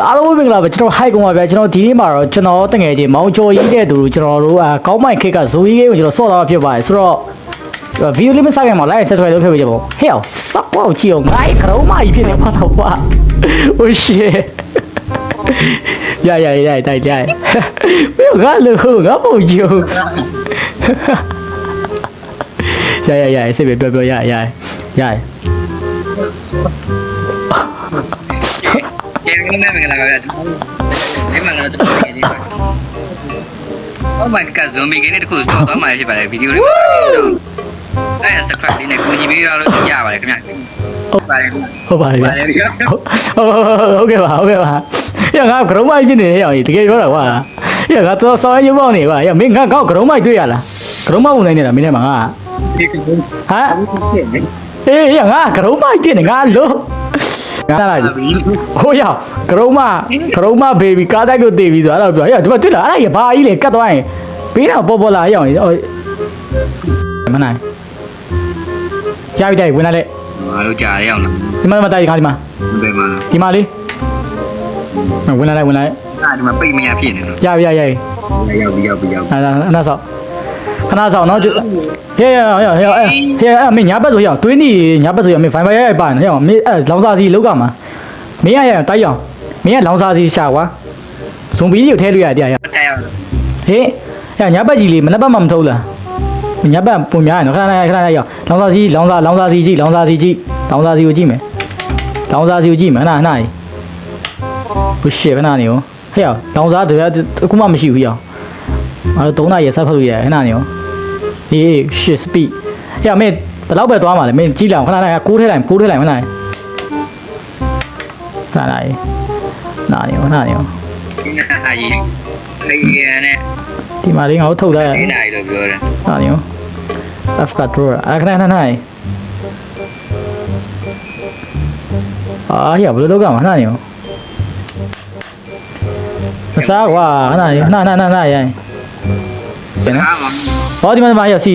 အားလုံးပဲမင်္ဂလာပါကျွန်တော် high ကောင်ပါဗျာကျွန်တော်ဒီနေ့မှာတော့ကျွန်တော်တငယ်ချင်းမောင်ကျော်ရေးတဲ့သူကျွန်တော်တို့ကောင်းမိုက်ခက်ကဇိုးကြီးကိုကျွန်တော်ဆော့သွားဖြစ်ပါတယ်ဆိုတော့ဗီဒီယိုလေးမစခင်မှာ like subscribe လုပ်ဖြစ်ပေးကြပါဦးဟဲ့အောင်စောက်ကောက်ကြည့်အောင်ငါ့ခရုံးမကြီးဖြစ်နေပါတော့ကွာ oh shit ရတိုက်ဘယ်ငါလို့ငါပုံကြည့်ရစိတ်ပဲပြောရကဲမင်္ဂလာပါဗျာဒီမှာတော့ကျွန်တော်ရေးကြည့်ပါOh my god ဇွန်ဘီဂင်းတခုစောသွားမှဖြစ်ပါတယ်ဗီဒီယိုလေးကိုအဲ့ subscribe လေးနဲ့ကူညီပေးရလို့ရပါတယ်ခင်ဗျဟုတ်ပါတယ်ဟုတ်ကဲ့ပါရငါကရုံးမိုက်ဖြစ်နေရအောင်တကယ်ပြောတာကွာရငါတော့စောင်းရုံပေါက်နေကွာရမင်းငါကောက်ကရုံးမိုက်တွေ့ရလားကရုံးမိုက်ဝင်နေနေတာမင်းနဲ့မှာငါဟာအေးရငါကရုံးမိုက်ဖြစ်နေငါလို့ငါလာဟိုရောကရုံးမဘေဘီကားတိုက်လို့တည်ပြီဆိုအဲ့တော့ပြောရဒီမှာတွေ့လားအဲ့ဒါဘာကြီးလေကတ်သွားရင်ဘေးတော့ပေါ်လာရအောင်မနိုင်ကြားပြီတိုက်ဝင်လာလေငါတို့ကြားရအောင်လားဒီမှာတိုက်ခါဒီမှာဘယ်မှာဒီမှာလေးဝင်လာဒီမှာပိတ်မရဖြစ်နေတော့ရပြီရောက်အဲ့ဒါဆောက်ခဏဆောင်နော်ဟဲ့မင်းညာဘက်ဆိုရအောင်တွင်းနေညာဘက်ဆိုရမင်းဖိုင်ဖိုင်ရိုက်ပါနေရအောင်မင်းလောင်စာစီလောက်ကမှာမင်းရတိုက်အောင်မင်းကလောင်စာစီရှာကွာဇွန်ဘီကိုထဲလို့ရတရားတိုက်အောင်ဟေးညာဘက်ကြီးလေးမနှက်ဘက်မှမထုတ်လားညာဘက်ပုံများရနော်ခဏရအောင်လောင်စာစီကြည့်လောင်စာစီကိုကြည့်မယ်လောင်စာစီကိုကြည့်မယ်ဟနာဘုရှေခဏနေရောဟဲ့လောင်စာတကယ်အခုမှမရှိဘူးရအောင်အဲ့တော့3နာရီဆက်ဖတ်လို့ရတယ်ခဏနေရောအေး shit speed ဟဲ့မင်းဘယ်လောက်ပဲသွားမှာလဲမင်းကြည့်လိုက်ခဏကူးထဲလိုက်မလားခဏနေရောဒီမှာလေးငါတို့ထုတ်လိုက်နေနိုင်လို့ပြောတယ်ဟာနေရော F cut draw အခဏအာရဘယ်လိုလုပ်ကမှာခဏနေရောမစားကွာခဏရိုင်းဟောဒီမှာရစီ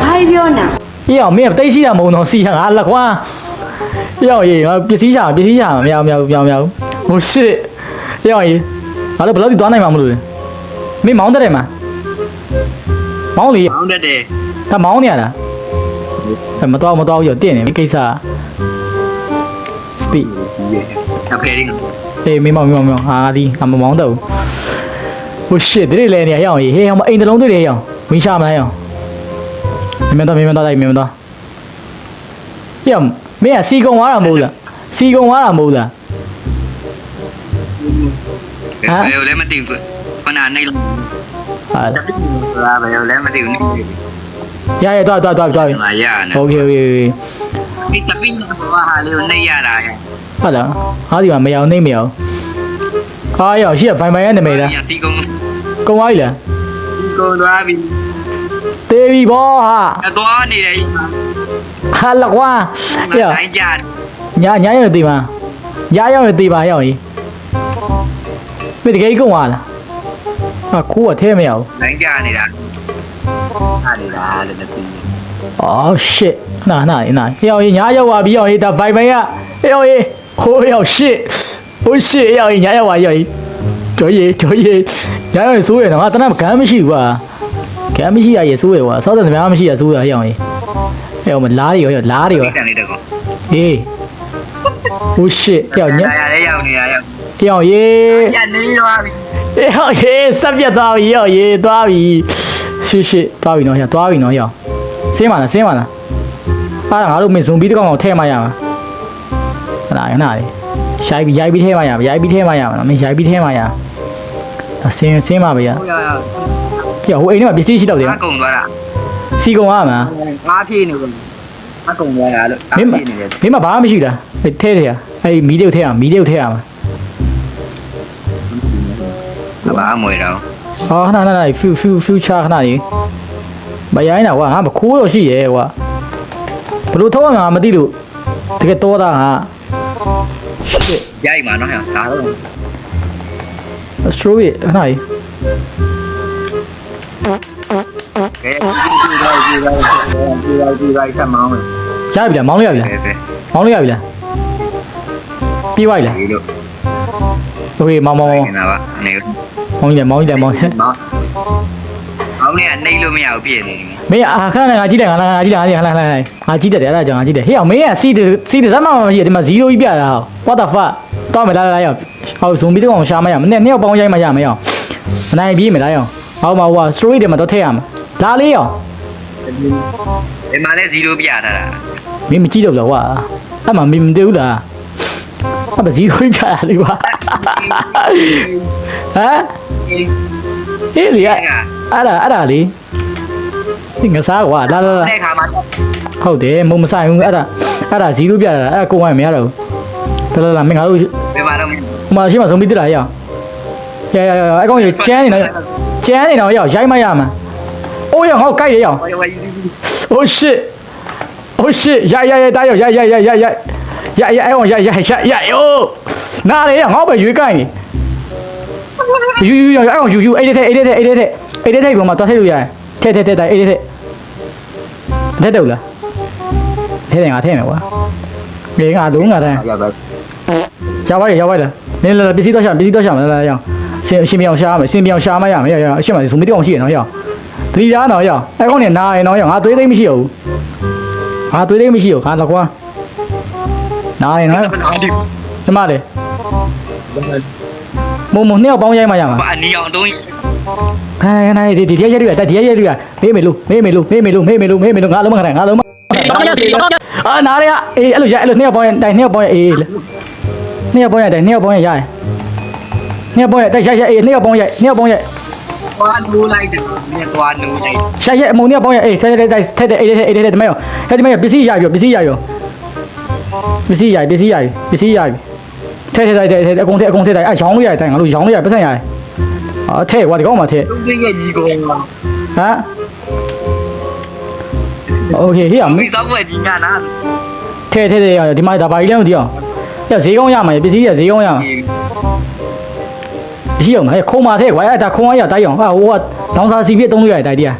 ဘာပြောနေအေးအောင်မင်းတိတ်ရှိတာမဟုတ်တော့စီငါလက်ခွာရောက်ရေးငါပစ္စည်းရှာမပြောင်းဟို shit ရောက်ရေးငါတို့ဘယ်လောက်ထိသွားနိုင်မှာမလို့လဲမင်းမောင်းတက်တယ်မှာမောင်းလေမောင်းတက်တယ်ဒါမောင်းနေရလားမတော်ရတင်နေကိစ္စ speed โอเคဒီအေးမင်းမောင်းဟာဒီမမောင်းတော့ဟို shit ဒီလေနေရအောင်ရေးဟေးအောင်အိမ်တလုံးတွေ့တယ်ရအောင်ဝင်းရှာမလားရအောင်မင်းတော့ရအောင်မင်းကစီကုံသွားတာမဟုတ်လားဘယ်လိုလဲမသိဘူးခဏနေဟာဘယ်လိုလဲမသိဘူးရတွားရနေโอเคဒီတပင်းဘာဟာလေးကိုနေရတာဟုတ်လားဟာဒီမှာမရအောင်နေမရအောင်ဟာရရှိဖိုင်ဖိုင်ရဲ့နာမည်လားစီကုံသွားပြီလားစီကုံသွားပြီတေးပြီဘောဟာသွားနေတယ်ဟာလကွာရတိုင်းကြညာရတေးပါရတေးပါရောက်ရင်မင်းတကယ်ကုန်သွားလားဟာခိုးကထဲမရဘူးတိုင်းကြနေတာလည်းမသိဘူးအော် shit နာရောက်ရင်ညာရောက်သွားပြီရောက်ရင်ဒါဘိုင်ကရောက်ရင်ဟိုရောက် shit ရောက်ရင်ညာရောက်သွားရောက်ရင်ကြော်ရည်ညာရောက်ရင်စိုးရတော့ငါတနက်ဂမ်းမရှိဘူးကွာဂမ်းမရှိရရေစိုးရကွာစောတဲ့သမားမရှိရစိုးရရောက်ရင်ဟဲ့မလားတွေရောလားတွေရောကန်လေးတကောအေးဟို shit ရောက်ညရောက်နေတာရောက်ရေညနေသွားပြီရောက်ရေစက်ပြတ်သွားပြီရောက်ရေသွားပြီရှစ်သွားပြီနော်သွားပြီနော်ရောက်ဆင်းပါလားအားငါတို့မင်းဇွန်ဘီတကောင်ကိုထဲမှရမှာဟလာလေးရိုက်ပြီးထဲမှရမှာနော်မင်းရိုက်ပြီးထဲမှရဆင်းပါဗျာဟိုအိမ်ထဲမှာပစ္စည်းရှိတော့တယ်ကုန်သွားတာစီကုန်သွားမှာငါပြေးနေဘူးအကုန်သွားတာလို့မင်းမဘာမှမရှိတာထဲတယ်အဲ့မီးတွေကိုထဲရမှာဘာမှမွေတော့ဟောခဏfuture ခဏလေးမရိုင်းတာကွာငါမခိုးတော့ရှိရဲကွာဘယ်လိုထုတ်ရမှာမသိလို့တကယ်တော့တာဟာရိုက်မှာနော်ဟာဒါတော့ strawberry ခဏလေးကဲဒီကမောင်းရပြီလားမောင်းလို့ရပြီလားပြေးသွားပြီလား โอเคမောင် နေတာပါအနေ မောင်ကြီးမောင် အောင်နေကနေလို့မရဘူးဖြစ်နေတယ် မင်းအခါနဲ့ငါကြည့်တယ်ငါကြည့်တယ်ငါကြည့်တယ်အဲ့ဒါကြောင့်ငါကြည့်တယ်ဟေ့အောင်မင်းကစီစမ်းမမရှိဒီမှာ0ကြီးပြတာ what the fuck တော့မလားရောက်ဟောဇွန်ဘီတော့ရှာမရမနဲ့နှစ်ယောက်ပေါင်းရိုက်မရမရောက်မနိုင်ပြေးမလားရောက်ဟောမှာဟို story တွေမှာတော့ထည့်ရမှာလာလေးရောက် ဒီမှာလဲ0ပြထားတာ မင်းမကြည့်တော့လားကွာအဲ့မှာမင်းမတွေ့ဘူးလားအဲ့ဒါ0ကြီးပြတာလေကွာဟမ်ဟေးလေအဲ့ဒါလေငါစားကွာလာ တဲ့ခါမှာ ဟုတ်တယ်မုံမဆိုင်ဘူးအဲ့ဒါ0ပြတာအဲ့ကိုဝိုင်းမရတော့ဘူးလာမင်းငါတို့ ဒီမှာတော့ ဟိုမှာရှိမှဆုံးပြီးတက်လာရအောင်ရအဲ့ကောင်ကြီးကျန်းနေတော့ရောက်ရိုက်မရမှာအိုးရငါ့ကိုကြိုက်ရအောင် oh shit oh shit ရတာရောက်ရအဲ့ကောင်ရโอ้နားလေငါ့ပဲရွေးကြိုက်နေယူအဲ့ကောင်ယူအဲ့တဲ့ဘုံမှာတွားထည့်လို့ရတယ်ထည့်တိုင်းအဲ့တဲ့ထည့်တော့လားထည့်တယ်ငါထည့်မယ်ကွာငါတို့ငါတိုင်းရောက်ပါလားနင်းလာပစ္စည်းတော့ရှာမလားရောက်ရှင်ပြောင်ရှားမယ်ရှင်ပြောင်ရှားမရမယ်ရောက်အရှင်းမစုံမတောင်ရှိရနော်ရောက်တတိယနော်ရောက်အဲ့ကောင်နေနားရနော်ရောက်ငါသွေးသိမ်းမရှိဘူးငါသွေးသိမ်းမရှိဘူးခါတော့ကွာနားရနော်ဒီမှာလေမုံနှစ်ယောက်ပေါင်းရိုက်မှရမှာ အနီအောင်တုံး ခိုင်းဒီရက်ရွေးမေးမေလို့ငါလုံးမခိုင်းငါလုံးမအာနားရအေးအဲ့လိုနှစ်ယောက်ပေါင်းရိုက်တိုင်နှစ်ယောက်ပေါင်းရိုက်အေးနှစ်ယောက်ပေါင်းရိုက်တိုင်နှစ်ယောက်ပေါင်းရိုက်ရနှစ်ယောက်ပေါင်းရိုက်တိုက်ရိုက်အေးနှစ်ယောက်ပေါင်းရိုက် သွားနိုးလိုက်တယ်မြင်သွားနိုးလိုက် ရှာရက်အမုံနှစ်ယောက်ပေါင်းရိုက်အေးထဲအေးတမဲရောအဲ့ဒီမဲပစ္စည်းရပြီထဲထဲအကုန်ထဲတိုင်အဲရောင်းလို့ရတယ်တိုင်ငါတို့ရောင်းလို့ရပတ်စံရတယ်အော်ထဲကွာဒီကောင်မှထဲ တုံးကြီးရဲ့ကြီးကော ဟမ်โอเคဟေ့အောင် မိသောက်ွယ်ကြီးညာနာ ထဲရဒီမှာဒါဘာကြီးလဲမသိအောင်ရဈေးကောင်းရမှာပစ္စည်းရဈေးကောင်းရမှာမရှိအောင်ဟဲ့ခုံးမထဲကွာအဲ့ဒါခုံးရတိုက်အောင်ဟာဟိုကဒေါင်းစာစီပြည့်သုံးလို့ရတယ်တိုက်တရား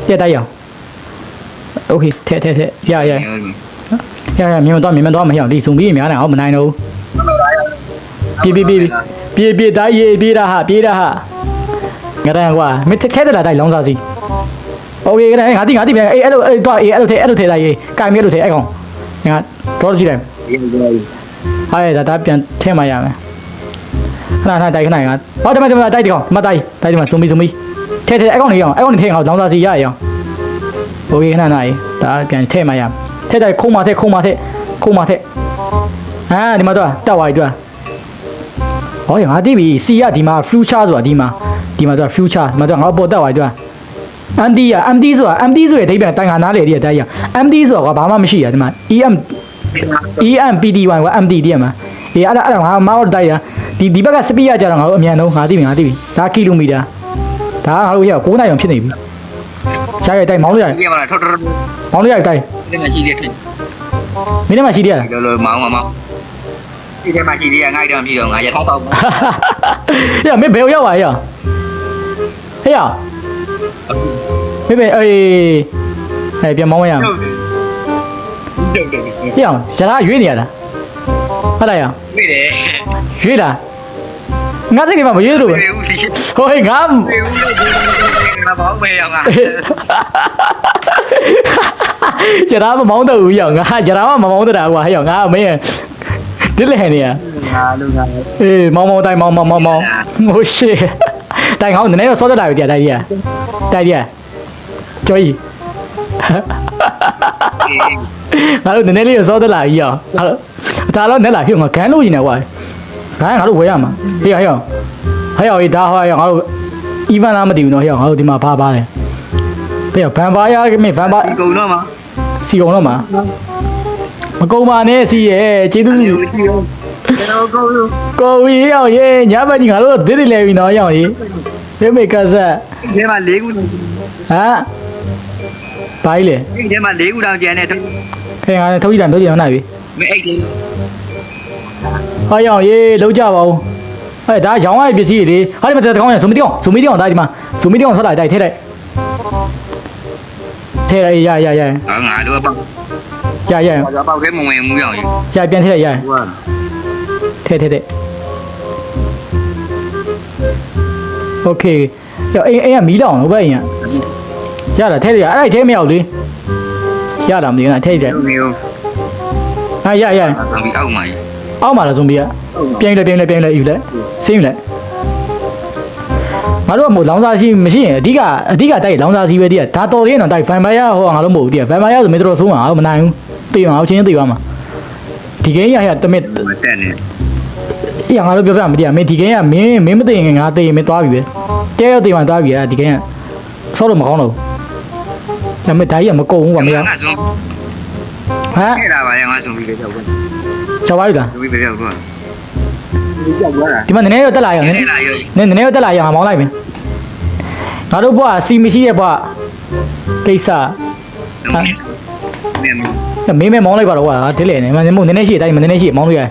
ပြတိုက်အောင်โอเคထဲရမြင်တော့မဟဲ့အောင်ဒီစုံပြီးများတယ်ဟောမနိုင်တော့ပြေးတိုက်ရေးပြေးတာဟာငါတန်းကွာမထဲတယ်လားတိုက်လောင်းစာစီโอเคငါတိပြန်အေးအဲ့လိုတော့အေးအဲ့လိုထဲတိုက်ရေးကင်မြဲလို့ထဲအဲ့ကောင်ငါတော့ကြည့်လိုက်ဟာဒါပြန်ထဲမှရမယ်ခဏတိုက်ခဏငါဟောဒီမှာတိုက်ဒီကောင်မတိုက်ဒီမှာစုံပြီးထဲအဲ့ကောင်နေအောင်အဲ့ကောင်နေထဲငါလောင်းစာစီရအောင်โอเคခဏနိုင်ဒါပြန်ထဲမှရထဲတိုက်ခုံးမထဲဟာဒီမှာတော့တက်သွားပြီတော့ဟောငါသိပြီစီရဒီမှာ future ဆိုတာဒီမှာတော့ future ဒီမှာတော့ငါပေါ်တက်သွားပြီတော့ MD ဆိုတာ MD ဆိုရတဲ့ဒိဗန်တိုင်ငါနားလေတည်းတိုင်းရ MD ဆိုတာကဘာမှမရှိရဒီမှာ EMPD1 က MD တည်းမှာအေးအဲ့ဒါငါမောက်တိုက်ရဒီဘက်ကစပီးရကြတော့ငါတို့အမြန်ဆုံးငါသိပြီဒါကီလိုမီတာဒါငါတို့ရ9နိုင်အောင်ဖြစ်နေပြီရတိုက်မောင်းလို့ရတယ် ဒီမှာထော်တော် မောင်းလို့ရတိုက် ဒီမှာရှိတယ် မင်းထဲမှာရှိသေးရလား လောမောင်းဒီထဲမှာရှိသေးရငါ့တော့မဖြစ်တော့ငါရထားတော့ ရမင်းဘယ်ရောက်ပါရဟေးရမင်းအေးပြန်မောင်းရအောင်ဟေးအောင်ရလားရွေးနေရလားဟုတ်လားရ တွေ့တယ် ရွေးလားငါစိတ်ကမရွေးလို့ဟိုငါ ဘာဘောင်းပဲရောငါ ကျရာမမောင်းတော့ဘူးရောငါကျရာမမောင်းတော့တာကွာဟဲ့ရောငါမင်းဒီလေနေရ ငါလူငါ အေးမောင်းတိုင်းမောင်းဟိုရှေ့တိုင်ကောင်းနည်းနည်းတော့စောတက်လာပြီတိုက်ရကျော်ကြီးငါတို့နည်းနည်းလေးစောတက်လာပြီရောဒါတော့နဲ့လာဖြစ်ငါဂန်းလို့ရင်နေကွာဂန်းငါတို့ဝယ်ရမှာဟေးရောဒါဟောရောငါတို့ even လားမသိဘူးနော်ဟေးငါတို့ဒီမှာဘာလဲဘယ်ဗန်ပါယာမင်းဗန်ပါ ဒီကုံတော့မှာ စီကုန်တော့မှာမကုန်ပါနဲ့စီရဲ့ကျေးဇူးကျွန်တော်ကိုဝီရောက်ရေညဘက်ကြီးငါတို့ဒစ်တယ်လေပြီနော်ရောက်ရေဖေမေကဆက် ဒီမှာ၄ခုဟမ် ဘာကြီးလဲ ဒီမှာ၄ခုတောင်ကျန်တဲ့ ခင်ဗျာထုတ်ကြည့်တယ်နိုင်ပြီ မအိတ်တယ် ဟောရောက်ရေလုံးကြပါဦးဟဲ့ဒါရောင်းရပစ္စည်းတွေဟာဒီမှာတကောင်းရဇူမီတီအောင်ဒါဒီမှာဇူမီတီအောင်ထွက်လာတိုက်ထဲလိုက်ထဲလိုက်ရငါတို့ပေါ့ ရ ပေါက်ခဲမဝင်မှုရောင်ကြီး ပြန်ထဲလိုက်ရထဲ โอเคရောအိမ်ကမီးလောင်ဟုတ်ပဲအိမ်ကရတာထဲရအဲ့ထဲမရောက်လေရတာမသိဘူးထဲတယ် မျိုး ဟာရ ပြီးအောက်မှာ အောက်မှာလားဇွန်ဘီကပြိုင်လဲယူလဲစင်းယူလဲငါတို့ကမို့လောင်စာရှိမရှိရင်အဓိကတိုက်လောင်စာစီပဲတည်းဒါတော်သေးရင်တော့တိုက်ဗန်ပါယာဟောငါတို့မဟုတ်ဘူးတည်းဗန်ပါယာဆိုမင်းတို့ဆုံးမှာမနိုင်ဘူးတေးအောင်ချင်းတေးပါမှာဒီကိန်းရတမစ် တက်နေ အေးငါတို့ပြောပြမတည်းမင်းဒီကိန်းကမင်းမသိရင်ငါသိရင်မင်းသွားပြီပဲတဲရောက်တေးမှသွားပြီဒီကိန်းကဆောလို့မကောင်းတော့ဘူးဒါပေမဲ့ဒါကြီးကမကုန်ဘူးကွာမင်းကဟမ် ခဲ့လာပါရဲ့ငါဆိုပြီးလေကြောက်ဘူး ကျော်ပါပြီလား ဆိုပြီးပြောက်တော့ဒီကြောက်သွားတာ ဒီမှာနည်းနည်းတော့တက်လာရအောင်နည်းနည်းတော့တက်လာရအောင်မောင်းလိုက်ပြီငါတို့ဘွားစီမရှိရဲ့ဘွားကိစ္စမင်းမောင်းလိုက်ပါတော့ကွာဒဲလေနေမင်းမို့နည်းနည်းရှိတိုင်းမနည်းနည်းရှိမောင်းလို့ရတယ်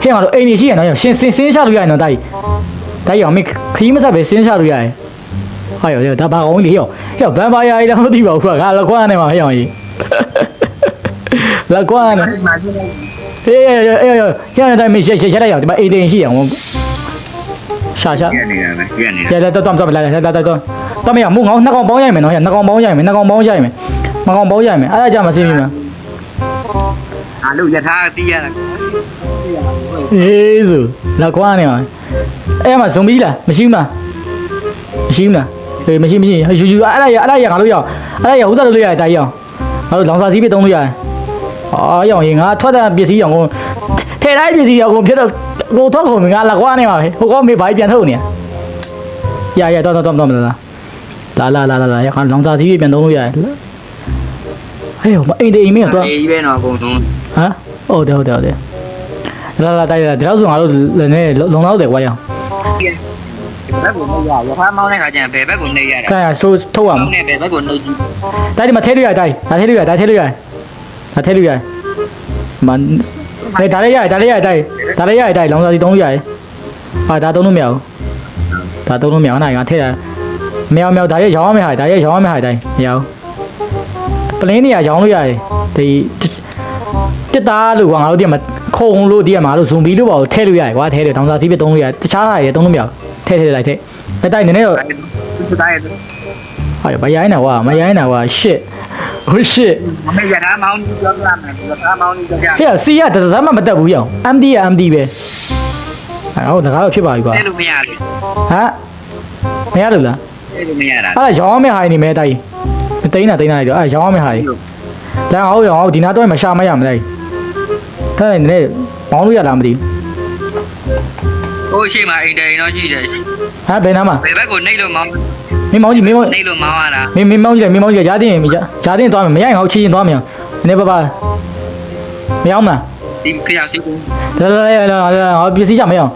ဟဲ့ငါတို့အိမ်နေရှိရနော်ရှင်းရှာလို့ရရင်တော့တိုက်အောင်မင်းခီးမဆက်ပဲရှင်းရှာလို့ရတယ်ဟာရောဒါဘာကောင်းကြီးလေဟဲ့ဗန်ပါယာကြီးလည်းမသိပါဘူးကွာငါလက်ကွာနေမှာဟဲ့အောင်ကြီးလက်ကွာနေအေးရတိုင်းမရှက်လိုက်အောင်ဒီမှာအိမ်တင်ရှိရအောင်ရှာ ရနေတာပဲရနေတာ ရတော့တော့မရမို့ငေါနှစ်ကောင်ပေါင်းရိုက်မယ်နော်နှစ်ကောင်ပေါင်းရိုက်မယ်အဲ့ဒါကြမှာစင်းပြီမလား အားလို့ရထားတီးရတာ အေးဆိုလက်ကွာနေမှာအဲ့မှာဇွန်ဘီလားမရှိဘူးလားမရှိယူအဲ့ဒါရငါတို့ရအောင်အဲ့ဒါရဥစားလို့ရတယ်တားရအောင်ငါတို့လောင်စာစီးပြသုံးလို့ရတယ်အော်ရအောင်ရင်ငါထွက်တဲ့ပစ္စည်းအောင်ကိုထဲတိုင်းပစ္စည်းအောင်ကိုဖြစ်တော့ကိုထုတ်ကုန်ငါလက်ကွာနေမှာပဲဟိုကောမေးဘာပြန်ထုတ်နေရတော့လာရခါလောင်စာစီးပြပြန်သုံးလို့ရတယ်ဟဲ့မအိမ်တေးအိမ်မင်းတော့ အေးပဲတော့အကုန်လုံး ဟမ်ဟုတ်တယ်လာတိုက်ရဒီလောက်ဆိုငါတို့လည်းလုံလောက်တယ်ကွာရအောင် ဘက်ကိုနှိပ်ရရထားမောင်းတဲ့ခါကျရင်ဘယ်ဘက်ကိုနှိပ်ရတာ ခိုင်းဆိုထုတ်ရမှာ နဲ့ဘယ်ဘက်ကိုနှိပ်ကြည့် တိုက်ဒီမှာထဲလို့ရတိုက်ဒါထဲလို့ရမဟဲ့ဒါလည်းရတိုက်လောင်စာစီသုံးလို့ရတယ်ဟာဒါသုံးလို့မရဘူးနိုင်ငါထဲတာမရဒါရဲ့ရောင်းရမယ်ဟာတိုက်မရဘူးပလင်းနေရရောင်းလို့ရတယ်ဒီတစ်သားလို့ကွာငါတို့ဒီမှာခုံလို့ဒီမှာလို့ဇွန်ဘီလို့ပါထဲလို့ရတယ်ကွာထဲတယ်လောင်စာစီပဲသုံးလို့ရတယ်တခြားဟာတွေသုံးလို့မရဘူးထဲလိုက်ထဲတိုက်နည်းနည်းတော့ တိုင်း ဟာမရိုင်းတာကွာ shit ဟို shit မမေ့ရထားမောင်းပြောပြမယ်ရထားမောင်းပြောပြ ဟဲ့စီရတစမ်းမတက်ဘူးရအောင် MD က MD ပဲဟုတ်တကားတော့ဖြစ်ပါပြီကွာ အဲ့လိုမရဘူး ဟမ်မရလို့လား အဲ့လိုမရတာ အဲ့ဒါရောင်းမယ့်ဟာနေမဲတိုက်မသိန်းတာလိုက်တော့အဲ့ရောင်းမယ့်ဟာလာအောင်ဒီနာတော့မရှာမရမလိုက်ဟဲ့နည်းဘောင်းလို့ရလားမသိ ဟိုရှိမှအိမ်တိုင်တော့ရှိတယ် ဟမ်ဘယ်နာမှာ ဘယ်ဘက်ကိုနှိပ်လို့မောင်း မင်းမောင်းကြည့် နှိပ်လို့မောင်းရတာ မင်းမောင်းကြည့်ရားတင်သွားမယ်မရရင်ဟောက်ချင်းသွားမယ်နည်းပါမရအောင်မလား ဒီခရောက်စီး လာပစ္စည်းချမရအောင်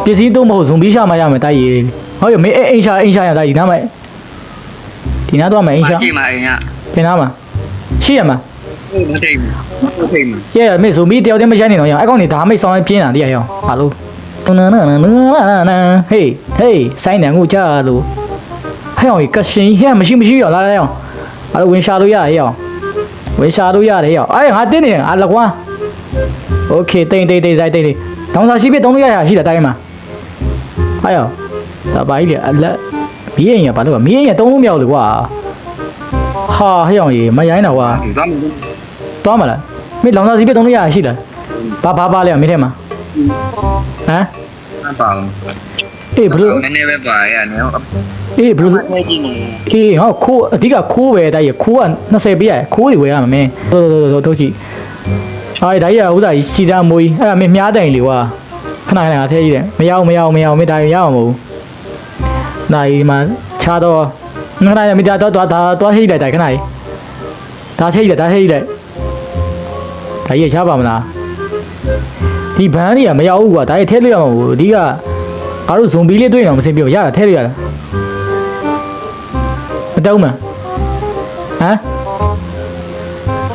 ပစ္စည်းတော့မဟုတ်ဇွန်ဘီရှာမရမယ်တိုက်ရည်ဟုတ်ရမင်းအိမ်ရှာရတိုက်ဒီနားမှာဒီနားတော့မအိမ်ရှာ ရှိမှအိမ်က ပြင်နားမှာရှိရမှာ မထိတ်ဘူးထိတ်မှာ ရဲမေဇွန်ဘီတယောက်တည်းမရိုက်နေတော့ရအောင်အဲ့ကောင်နေဒါမိတ်ဆောင်ပြင်းတာတည်းရအောင်ဟာလို့ဟေးစိုင်းတယ်ငိုကြလို့ဟဲ့အောင်ကရှင်ဟဲ့မရှိရလာအောင်အဲ့လိုဝင်ရှာလို့ရတယ်အောင်ဝင်ရှာလို့ရတယ်အောင်အဲ့ငါတင်းနေငါလက်ကွာโอเคတိတ်တောင်းစာရှိပြတုံးလို့ရရှိတာတိုင်းမှာဟာရောဒါပါကြီးပြအလက်မီးရင်ရပါလို့မီးရင်တုံးလို့မရဘူးကွာဟာဟဲ့အောင်ရေမရိုင်းတော့ကွာ သွားမယ်သွားမလားမင်းလောင်စာစီပြတုံးလို့ရရှိလားဘာလဲမင်းထဲမှာဟမ် ပါဘူး အေးဘလို့ နည်းနည်းပဲပါရနေဟုတ် အေးဘလို့ နေကြည့်နေ အေးဟောခိုးအဓိကခိုးပဲတိုက်ရခိုးက20ပေးရခိုးတွေဝယ်ရမှာမင်းတို့ကြည့်အားဒါကြီးကဥစားကြီးကြည်သားမွေးအဲ့ဒါမင်းမြားတိုင်လေကွာခဏထဲကြည့်တယ်မရအောင်မင်းဒါရအောင်မဟုတ်နိုင်မှာခြားတော့ခဏမင်းတော့သွားထိလိုက်တိုင်ခဏကြီးဒါထိလိုက်ဒါကြီးချားပါမလားဒီဘန်းကြီးကမရဘူးကွာဒါကြီးထဲလို့ရမှာဘူးအဓိကငါတို့ဇွန်ဘီလေးတွေ့ရင်တော့မစင်ပြရတာထဲလို့ရတာမတောင်းမဟမ်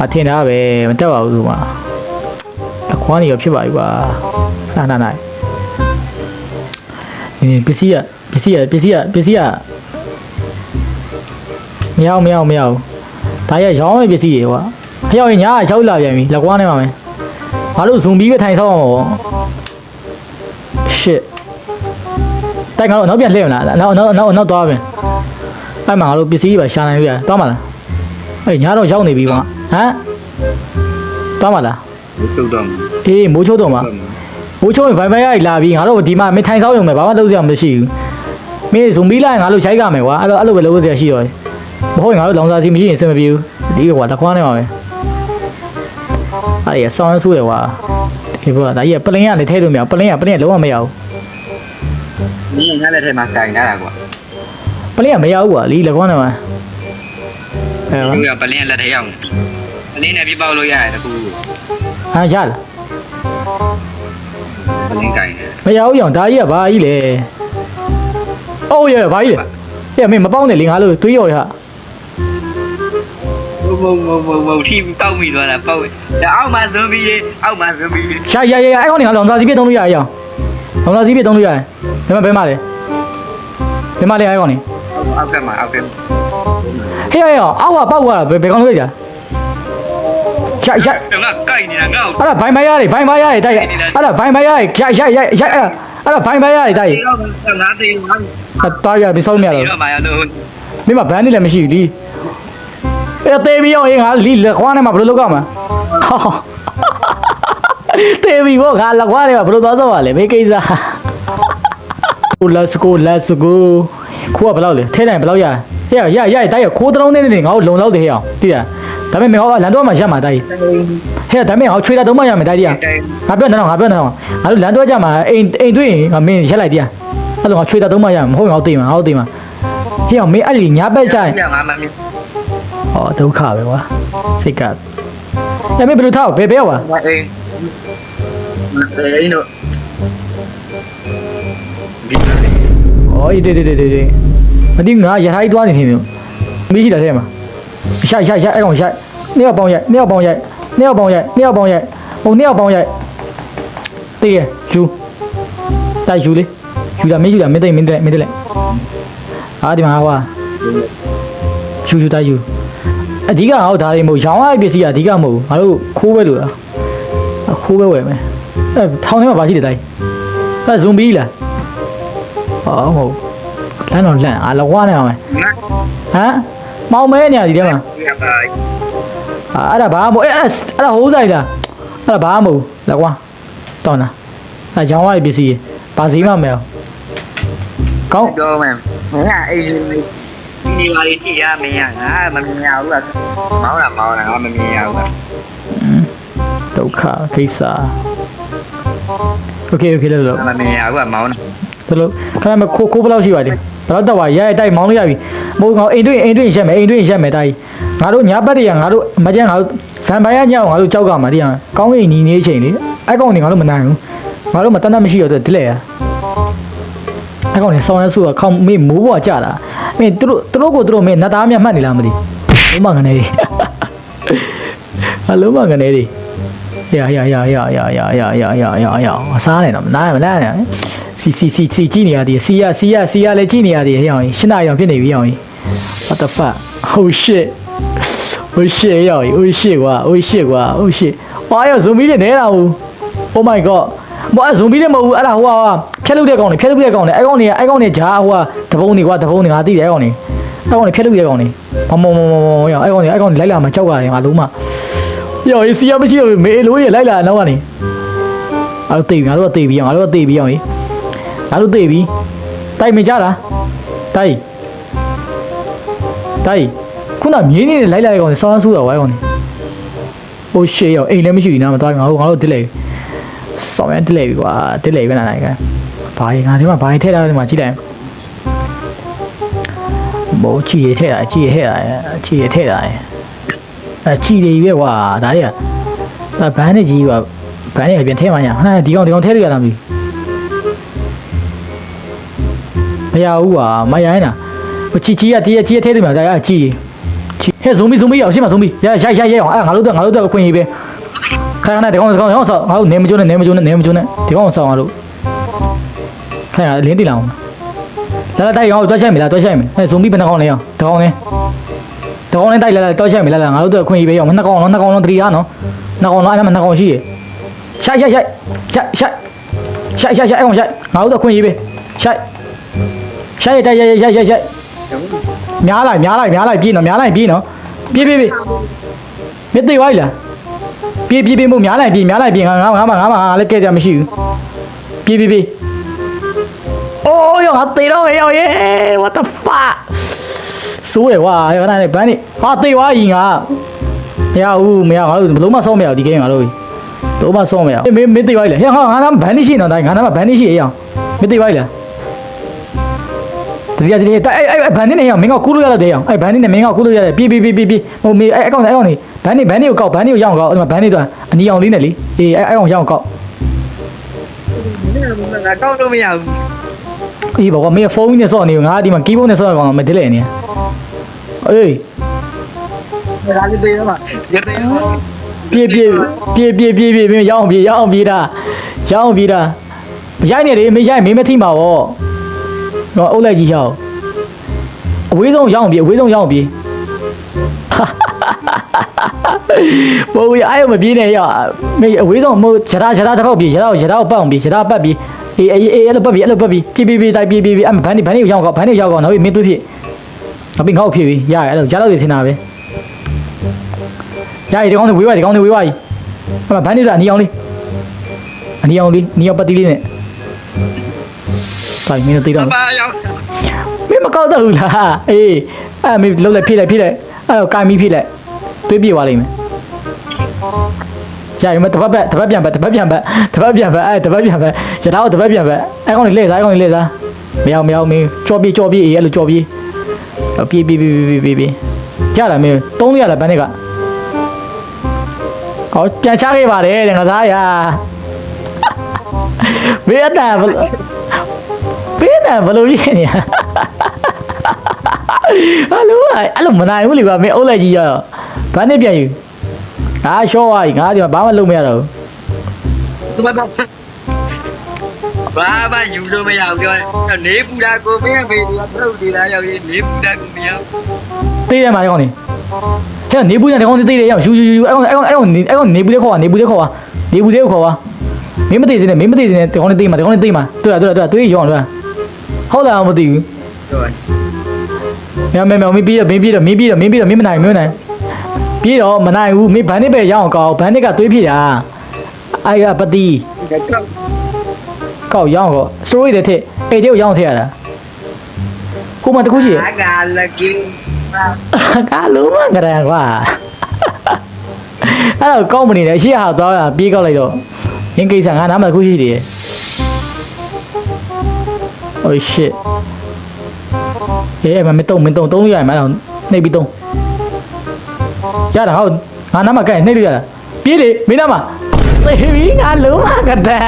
အထင်တာပဲမတက်ပါဘူးသူမှာအခွားနေရဖြစ်ပါပြီကွာနိုင်ပစ္စည်းရမရအောင်ဒါရရောင်းမဲ့ပစ္စည်းတွေကွာဖျောက်ရင်ညာရောက်လာပြန်ပြီလက်ကွားနေမှာမယ်ငါတို့ဇွန်ဘီပဲထိုင်ဆောက်အောင်ပေါ့ shit တိုက်ငါတို့နောက်ပြန်လှည့်မလားနောက်သွားပြန်အဲ့မှာငါတို့ပစ္စည်းပါရှာနိုင်ပြီသွားမလားအေးညာတော့ရောက်နေပြီကွာဟမ်သွားမလား ထုတ်တော့ အေးမိုးချိုးတော့မှာမိုးချိုးရင် Wi-Fi ရလာပြီငါတို့ဒီမှာမထိုင်ဆောင်ရုံပဲဘာမှလုပ်စရာမရှိဘူးမင်းဇွန်ဘီလိုက်ငါတို့ရိုက်ကမယ်ကွာအဲ့လိုပဲလုပ်စရာရှိတော့မဟုတ်ရင်ငါတို့လောင်စာစီမရှိရင်စင်မပြေဘူးဒီကွာတခွားနေပါပဲအဲ့ရဆောင်းဆိုးတယ်ကွာဒီဘောဒါကြီးပလင်းကနေထဲလို့မရပလင်းကလုံးဝမရဘူး 你应该在这嘛干啥过？ ပလင်းကမရဘူးကွာလီလက်ကွာနေမှာအဲ့ 有要不练了他要，不练那比包路也的不， ဟာရလား 不练干的。 မရဘူးရောင်ဒါကြီးကဘာကြီးလဲအိုးရဘာကြီးလဲအဲ့မင်းမပေါင်းနဲ့လေငါလို့တွေးရော်ရဟာ 我替包米多了包，然后嘛准备的，后嘛准备的。 ရအဲ့ကောင်နေငါလောင်စာစီပြည့်သုံးလို့ရအောင်လောင်စာစီပြည့်သုံးလို့ရတယ်ဘယ်မှာလဲအဲ့ကောင်နေ 后干嘛？后干嘛？ ဟေးရောအောက်ကပေါက်ကဘယ်ကောင်လို့ကြရ 等下干你那个。 အဲ့ဒါဘိုင်ရတယ်တိုက်အဲ့ဒါဘိုင်ရတယ်ရိုက်အဲ့ဒါဘိုင်ရတယ်တိုက် 拿这一碗， တားရပြီးစောင်းနေရ 你 တော့ 干嘛呀都？ မင်းမဘန်းနေလည်းမရှိဘူးလီအဲ့တေးပြီးရောငါလီလက်ခွားနေမှာဘယ်လိုလုပ်ကြမှာတေးပြီးဘောငါလက်ခွားနေမှာဘယ်လိုသွားစောပါလဲမေးကိစ္စ Let's go ခိုးကဘယ်လောက်လဲထဲတိုင်းဘယ်လောက်ရရတိုက်ရခိုးတုံးနေငါ့ကိုလုံလောက်တယ်ဟဲ့အောင်တိရဒါပေမဲ့ဟောလန်တော့မှရမှာတိုက်ဟဲ့ဒါပေမဲ့ဟောချွေတာတုံးမှရမယ်တိုက်တိရငါပြောနေတော့ငါတို့လန်တော့ကြမှာအိမ်တွေ့ရင်ငါမင်းရက်လိုက်တိရအဲ့လိုငါချွေတာတုံးမှရမဟုတ်ငါသိမှာဟောသိမှာဟဲ့အောင်မင်းအဲ့ဒီညာဘက်ကြရင် 两俺们没。 ဟောဒုက္ခပဲကွာစိတ်ကညမင်းဘယ်လိုထားဘယ်ရောက်ပါ 我哎，我谁呢？ ဟောအေးတေးမသိငါရထိုင်းသွားနေတယ်မျိုးမေးကြည့်တာထဲမှာရိုက်အဲ့ကောင်ရိုက်နှစ်ယောက်ပေါင်းရိုက်ဟိုနှစ်ယောက်ပေါင်းရိုက်တေးယူတိုက်ယူလေယူတာမင်းမသိလေအာဒီမှာဟွာယူတိုက်ယူအဓိကငါတို့ဒါတွေမဟုတ်ရောင်းရပစ္စည်းအဓိကမဟုတ်ငါတို့ခိုးပဲလို့လားခိုးပဲဝယ်မယ်အဲထောင်ထဲမှာပါရှိတယ်တိုက်အဲဇွန်ဘီလားဟောဟုတ်လမ်းတော့လန့်အားလောနေအောင်မယ်ဟမ်မောင်မဲနေရဒီထဲမှာအဲ့ဒါဘာမဟုတ်အဲ့ဒါဟိုးဆိုင်လားအဲ့ဒါဘာမဟုတ်လက်ကွာတောင်းတာအဲရောင်းရပစ္စည်းဘာစည်းမှမရကောင်း တော့မယ်ငါအေးဒီပါလေးကြည့်ရမင်းရငါမမြင်ရဘူးလားမောင်းတာငါမမြင်ရဘူးလား ဒုက္ခကိစ္စโอเคလို့ ငါမမြင်ရဘူးကမောင်းတာ တို့လို့ခဏမခိုးဘယ်လောက်ရှိပါလဲဘယ်တော့တော့ရတိုက်မောင်းလို့ရပြီမဟုတ်ငါအိမ်တွင်းရက်မယ်တိုက်ငါတို့ညာပတ်တရငါတို့မကျန်းငါတို့ဗန်ပိုင်ရညောင်းငါတို့ကြောက်ကမှာတည်ရကောင်းကင်ညီနေချိန်လေအဲ့ကောင်တွေငါတို့မနိုင်ဘူးငါတို့မတန်းတမရှိတော့ဒီလေအဲ့ကောင်တွေဆောင်းရဆူကခေါမေးမိုးဘွားကြတာမင်းတို့ကိုမင်းနတ်သားမြတ်မှတ်နေလားမသိလုံးမငနေအလုံးမငနေဒီရစားနေတော့နားမနားနေစီကြည့်နေရတယ်စီရလည်းကြည့်နေရတယ်ဟဲ့အောင်ရှင်းနာရောင်ဖြစ်နေပြီအောင် what the fuck oh shit ရောင် oh shit ကွာဘာရောဇွန်ဘီတွေနေတာဘူး oh my god ဘာဇွန်ဘီတွေမဟုတ်ဘူးအဲ့ဒါဟိုကဖြက်လုတဲ့ကောင်တွေအဲ့ကောင်တွေဂျာဟိုကတပုံတွေငါသိတယ်အဲ့ကောင်တွေဖြက်လုတဲ့ကောင်တွေမရောအဲ့ကောင်တွေလိုက်လာမှကြောက်ရတယ်ငါလုံးမရောစီရမရှိတော့မေလိုရလိုက်လာနောက်ကနေအဲ့တော့ငါတို့တေးပြီးအောင်ငါတို့တေးပြီးတိုက်မကြလားတိုက်ခုနမြင်းနေလိုက်လာကောင်ဆောင်းဆူတော့ဝိုင်းကောင်နေဟိုရှေ့ရောအိမ်လည်းမရှိဘူးနားမသွားငါတို့တစ်လေဆောင်းရတစ်လေပြီကွာတစ်လေပဲနားနိုင်ကဘာရင်ငါဒီမှာဘာရင်ထည့်ထားတယ်မှာကြည့်လိုက်ဘောကြည့်ရထည့်တာအဲကြည့်နေပြီကွာဒါတွေကဘန်းနဲ့ကြီးပါဘန်းနဲ့ပြန်ထည့်မှညာဟာဒီကောင်ထည့်ရတာမသိမရဘူးကွာမရိုင်းတာကြည်ထဲတယ်မှာဒါကကြည်ဟဲ့ဇုံဘီအောင်ရှင်းမှာဇုံဘီရအောင်အဲ့ငါတို့တော့အခွင့်အရေးပဲခဏဒီကောင်ဆောင်းငါတို့နေမကျုံနဲ့ဒီကောင်ဆောင်းငါတို့ခဏလင်းတိလောင်လာတိုက်အောင်တွားချိုက်မယ်ဟဲ့ဇုံဘီဘယ်နှကောင်လဲအောင်တကောင်နဲ့တိုက်လာတွားချိုက်မယ်ငါတို့တော့အခွင့်အရေးပဲအောင်နှစ်ကောင်လုံးတရီဟာနော်နှစ်ကောင်လုံးအဲ့မှာနှစ်ကောင်ရှိရရိုက်အဲ့ကောင်ရိုက်ငါတို့တော့အခွင့်အရေးပဲရိုက် ရှာရတိုက်ရိုက်များလိုက်ပြေးနော်များလိုက်ပြေးနော်ပြေးမသိဝိုင်းလားပြေးမို့များလိုက်ပြေးငါလည်းကဲကြမရှိဘူးပြေးအိုးရောငါတေတော့ရော what the fuck ဆိုးတယ်ကွာခဏနဲ့ဘန်းနေဟာတေသွားရင်ငါမရဘူးငါတို့ဘလုံးမဆော့မရဒီကိန်းငါတို့လုံးမဆော့မရမင်းတေသွားလေဟဲ့ငါနားဘန်းနေရှိနော်တိုင်းငါနားဘန်းနေရှိအောင်မသိသွားလေဒီကအဲ့ဘန်းနေနေအောင်မင်းကကူးလို့ရတော့တယ်အောင်အဲ့ဘန်းနေနေမင်းကကူးလို့ရတယ်ပြေးဟိုမေအဲ့ကောင်နေဘန်းနေကိုကောက်ဘန်းနေကိုရအောင်ကောက်အဲ့မှာဘန်းနေတော့အနီအောင်လေးနဲ့လေအေးအဲ့ကောင်ရအောင်ကောက် ငါကောက်တော့မရဘူး အေးဘောကမင်းဖုန်းနဲ့ဆော့နေငါဒီမှာကီးဘုန်းနဲ့ဆော့ရကောင်မသိလဲနေအေး စကားလေးပြောမှာရတယ် ပြေးမင်းရအောင်ပြေးတာရိုက်နေလေမရိုက်မင်းမထိမှာဗောတော့အုပ်လိုက်ကြီးရအောင်အဝေးဆုံးရအောင်ပြေးဘောရအဲ့မပြေးနဲ့ရမင်းအဝေးဆုံးမဟုတ်ဂျရာတစ်ပေါက်ပြေးဂျရာကိုပတ်အောင်ပြေးဂျရာပတ်ပြေးအေးအဲ့လိုပတ်ပြေးပြေးတိုက်ပြေးအမဘန်းနေကိုရောက်ကောနောက်ပြီးမင်းတွေးဖြစ်နောက်ပြီးငါ့ကိုဖြစ်ပြီရအဲ့လိုဂျာလောက်တွေထင်တာပဲရဒီကောင်းနေဝေးပါအမဘန်းနေတော့အနီအောင်ပတ်တီးလေးနဲ့တိုင်မင်းသိတော့ ပါရောက် မင်းမကောက်တော့ဘူးလားအေးအဲ့မင်းလှုပ်လိုက်ဖြည့်လိုက်အဲ့တော့ကာမီဖြည့်လိုက်တွေးပြေသွားလိမ့်မယ်ရရင်မတပတ်ပြန်ပတ်အဲ့တပတ်ပြန်ပတ်ရထားတပတ်ပြန်ပတ်အဲ့ကောင်လေးလဲစားမရမင်းကြောပြေးအေးအဲ့လိုကြောပြေးပြေးကြလားမင်း3ရလားဘန်းနေကဟောပြန်ချခဲ့ပါတယ်တဲ့ငါစားရဘေးအတာဘလို့ပြင်းနေဟယ်လိုအဲ့လိုမနိုင်ဘူးလေဗျမင်းအုပ်လိုက်ကြီးရဘန်းနေပြန်ယူငါရှော့သွားပြီငါဒီမှာဘာမှလုပ်မရတော့ ဘာယူလို့မရဘူးပြောတယ်နေပူတာကိုမင်းကဖေးသူကထုတ်နေတာရောက်ရင်နေပူတာကိုမရဘူး တေးတယ်မှာကောင်နေဟဲ့နေပူတဲ့ကောင်တေးတယ်ရောက်ယူအဲ့ကောင်နေပူတဲ့ခေါ်ပါနေပူတဲ့ကိုခေါ်ပါမင်းမသိစင်းနဲ့ကောင်နေတေးမှာတွေ့ရအောင်လားဟုတ်လားမသိဘူးမင်းပြီးတော့မနိုင်ပြေးတော့မနိုင်ဘူးမင်းဘန်းနစ်ပဲရအောင်ကောက်ဘန်းနစ်ကတွေးဖြစ်တာအဲ့ကပတိကောက်ရအောင်ကောစတိုးရီတဲ့ထက်အိတ်တဲ့ကိုရအောင်ထည့်ရတာကိုမတခုရှိကလကင်း ကလုံးမကရန်ကွာအဲ့တော့ကောင်းမနေနဲ့ရှေ့ဟာသွားတာပြေးကောက်လိုက်တော့ရင်းကိစ္စငါနားမှာတခုရှိတယ် Oh shit မင်းတုံးလို့ရမှာနှိပ်ပြီးတုံးရတာဟုတ်ငါနားမှာကဲနှိပ်လို့ရတာပြေးလေမင်းနားမှာသေပြီငါလုံးမကတဲ့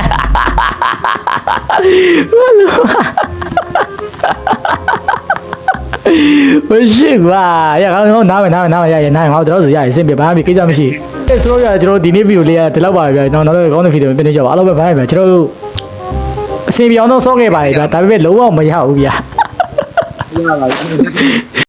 ဘယ်ရှိကွာရကောင်နားမယ်ရနိုင်ဟောတော့ဆိုရအဆင်ပြေဘာမှကိစ္စမရှိအဲ့ဆိုတော့ကျွန်တော်ဒီနေ့ဗီဒီယိုလေးကဒီလောက်ပါပဲဗျာနောက်တော့ကောင်းတဲ့ဗီဒီယိုပြန်နေကြပါအားလုံးပဲဘာပဲဗျာကျွန်တော်တို့အဆင်ပြေအောင်တော့ဆော့ခဲ့ပါလေဗျာဒါပေမဲ့လုံးဝမရဘူးဗျာ ရပါဘူး